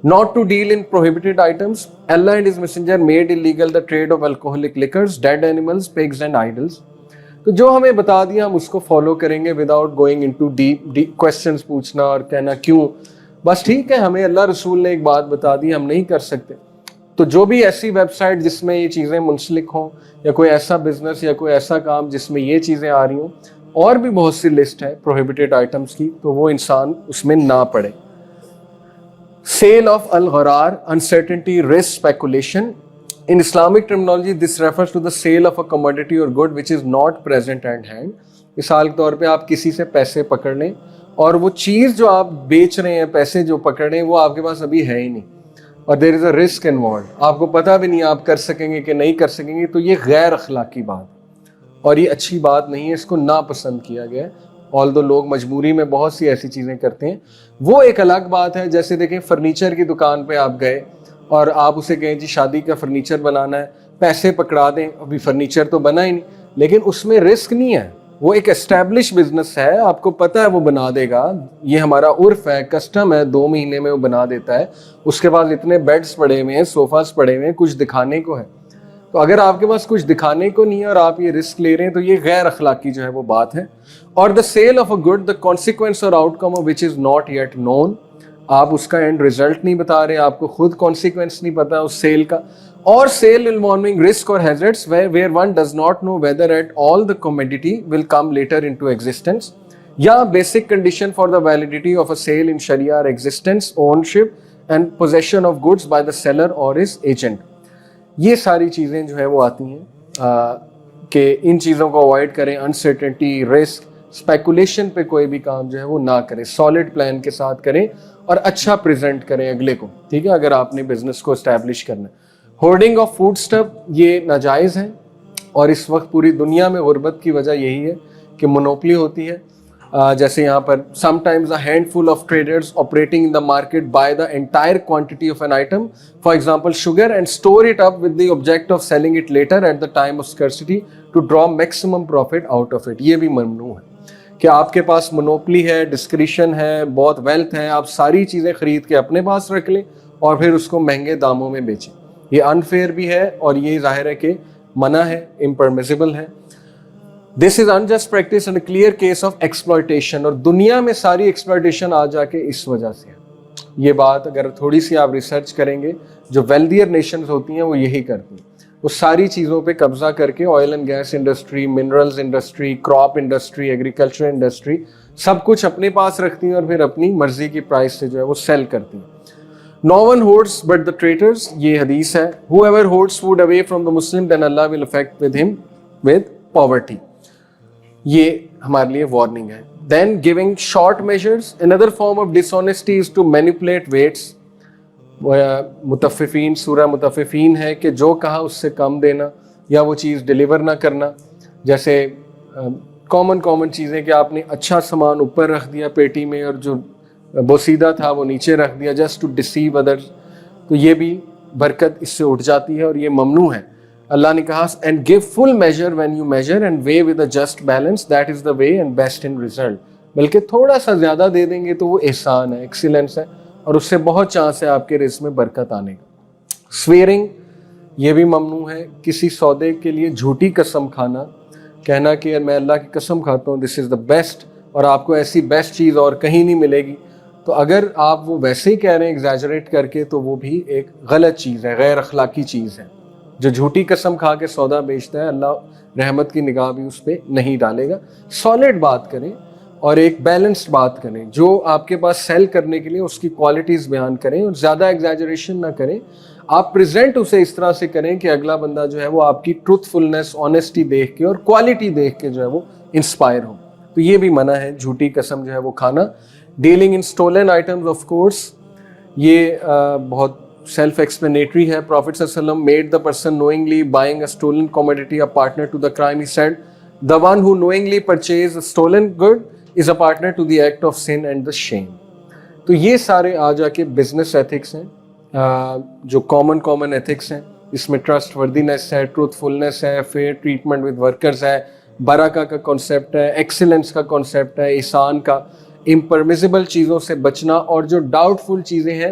not to deal in prohibited items. Allah and His Messenger made illegal the trade of alcoholic liquors, dead animals, pigs and idols. تو جو ہمیں بتا دیا ہم اس کو follow کریں گے without going into deep questions پوچھنا اور کہنا کیوں. بس ٹھیک ہے, ہمیں اللہ رسول نے ایک بات بتا دی, ہم نہیں کر سکتے. تو جو بھی ایسی ویب سائٹ جس میں یہ چیزیں منسلک ہوں, یا کوئی ایسا بزنس یا کوئی ایسا کام جس میں یہ چیزیں آ رہی ہوں, اور بھی بہت سی لسٹ ہے پروہیبٹڈ آئٹمس کی, تو وہ انسان اس میں نہ پڑے. Sale of al-gharar, uncertainty, risk, speculation. In Islamic terminology, this refers to the sale of a commodity or good which is not present at hand. مثال کے طور پہ آپ کسی سے پیسے پکڑ لیں اور وہ چیز جو آپ بیچ رہے ہیں, پیسے جو پکڑ رہے ہیں, وہ آپ کے پاس ابھی ہے ہی نہیں, اور there is a risk involved. آپ کو پتہ بھی نہیں آپ کر سکیں گے کہ نہیں کر سکیں گے, تو یہ غیر اخلاقی بات اور یہ اچھی بات نہیں ہے, اس کو ناپسند کیا گیا ہے. although لوگ مجبوری میں بہت سی ایسی چیزیں کرتے ہیں, وہ ایک الگ بات ہے. جیسے دیکھیں فرنیچر کی دکان پہ آپ گئے اور آپ اسے کہیں جی شادی کا فرنیچر بنانا ہے, پیسے پکڑا دیں, ابھی فرنیچر تو بنا ہی نہیں, لیکن اس میں رسک نہیں ہے, وہ ایک اسٹیبلش بزنس ہے, آپ کو پتہ ہے وہ بنا دے گا, یہ ہمارا عرف ہے, کسٹم ہے, 2 مہینے میں وہ بنا دیتا ہے, اس کے بعد اتنے بیڈز پڑے ہوئے ہیں, صوفاز پڑے ہوئے ہیں, کچھ دکھانے کو ہے. تو اگر آپ کے پاس کچھ دکھانے کو نہیں ہے اور آپ یہ رسک لے رہے ہیں, تو یہ غیر اخلاقی جو ہے وہ بات ہے. اور the sale of a good, the consequence or outcome of which is not yet known. آپ اس کا اینڈ ریزلٹ نہیں بتا رہے, آپ کو خود کانسیکوینس نہیں پتا اس سیل کا. اور sale involving risk or hazards where one does not know whether at all the commodity will come later into existence. یا basic condition for the validity of a sale in Sharia are existence, ownership and possession of goods by the seller or his agent. یہ ساری چیزیں جو ہے وہ آتی ہیں کہ ان چیزوں کو اوائڈ کریں. انسرٹنٹی, رسک, اسپیکولیشن پہ کوئی بھی کام جو ہے وہ نہ کریں, سالڈ پلان کے ساتھ کریں اور اچھا پریزنٹ کریں اگلے کو, ٹھیک ہے, اگر آپ نے بزنس کو اسٹیبلش کرنا ہے. ہورڈنگ آف فوڈ اسٹف, یہ ناجائز ہے, اور اس وقت پوری دنیا میں غربت کی وجہ یہی ہے کہ مونوپلی ہوتی ہے. جیسے یہاں پر sometimes a handful of traders operating in the market buy the entire quantity of an item, for example sugar, and store it up with the object of selling it later at the time of scarcity to draw maximum profit out of it. یہ بھی ممنوع ہے کہ آپ کے پاس monopoly ہے, discretion ہے, بہت ویلتھ ہے, آپ ساری چیزیں خرید کے اپنے پاس رکھ لیں اور پھر اس کو مہنگے داموں میں بیچیں. یہ انفیئر بھی ہے اور یہ ظاہر ہے کہ منع ہے, امپرمیسیبل ہے. This is unjust practice and a clear case of exploitation. اور دنیا میں ساری ایکسپلائٹیشن آ جا کے اس وجہ سے ہے. یہ بات اگر تھوڑی سی آپ ریسرچ کریں گے, جو ویلدیئر نیشنز ہوتی ہیں وہ یہی کرتی ہیں, وہ ساری چیزوں پہ قبضہ کر کے oil and gas industry, minerals industry, crop industry, agriculture industry, سب کچھ اپنے پاس رکھتی ہیں اور پھر اپنی مرضی کی پرائس سے جو ہے وہ سیل کرتی ہیں. No one hoards but the traitors, یہ حدیث ہے. Whoever hoards food away from the Muslim, then Allah will affect with him with poverty. یہ ہمارے لیے وارننگ ہے. Then giving short measures, another form of dishonesty is to manipulate weights. متففین, سورہ متففین ہے کہ جو کہا اس سے کم دینا یا وہ چیز ڈیلیور نہ کرنا. جیسے کامن چیزیں کہ آپ نے اچھا سامان اوپر رکھ دیا پیٹی میں اور جو بوسیدہ تھا وہ نیچے رکھ دیا, just to deceive others, تو یہ بھی برکت اس سے اٹھ جاتی ہے اور یہ ممنوع ہے. اللہ نے کہا and give full measure when you measure and weigh with a just balance, that is the way and best in result. بلکہ تھوڑا سا زیادہ دے دیں گے تو وہ احسان ہے, ایکسیلنس ہے, اور اس سے بہت چانس ہے آپ کے رزق میں برکت آنے کا. swearing, یہ بھی ممنوع ہے. کسی سودے کے لیے جھوٹی قسم کھانا, کہنا کہ میں اللہ کی قسم کھاتا ہوں this is the best, اور آپ کو ایسی بیسٹ چیز اور کہیں نہیں ملے گی, تو اگر آپ وہ ویسے ہی کہہ رہے ہیں ایگزیجریٹ کر کے, تو وہ بھی ایک غلط چیز ہے, غیر اخلاقی چیز ہے. جو جھوٹی قسم کھا کے سودا بیچتا ہے, اللہ رحمت کی نگاہ بھی اس پہ نہیں ڈالے گا. سالڈ بات کریں اور ایک بیلنسڈ بات کریں, جو آپ کے پاس سیل کرنے کے لیے اس کی کوالٹیز بیان کریں اور زیادہ ایگزیجریشن نہ کریں. آپ پریزنٹ اسے اس طرح سے کریں کہ اگلا بندہ جو ہے وہ آپ کی ٹروتھ فلنس, آنیسٹی دیکھ کے اور کوالٹی دیکھ کے جو ہے وہ انسپائر ہو. تو یہ بھی منع ہے جھوٹی قسم جو ہے وہ کھانا. Dealing in stolen items, of course یہ بہت سیلف ایکسپلینیٹری ہے. پروفٹ صلی اللہ علیہ وسلم made the person knowingly buying a stolen commodity a partner to the crime. He said, the one who knowingly purchased a stolen good is a partner to the act of sin and the shame. تو یہ سارے آ جا کے business ethics ہیں, جو common ethics ہیں. اس میں trust وردینس ہے, ٹروتھ فلنس ہے, فیئر ٹریٹمنٹ ود ورکرز ہے, برکہ کا کانسیپٹ ہے, ایکسیلنس کا کانسیپٹ ہے, احسان کا, امپرمیسیبل چیزوں سے بچنا, اور جو ڈاؤٹ فل چیزیں ہیں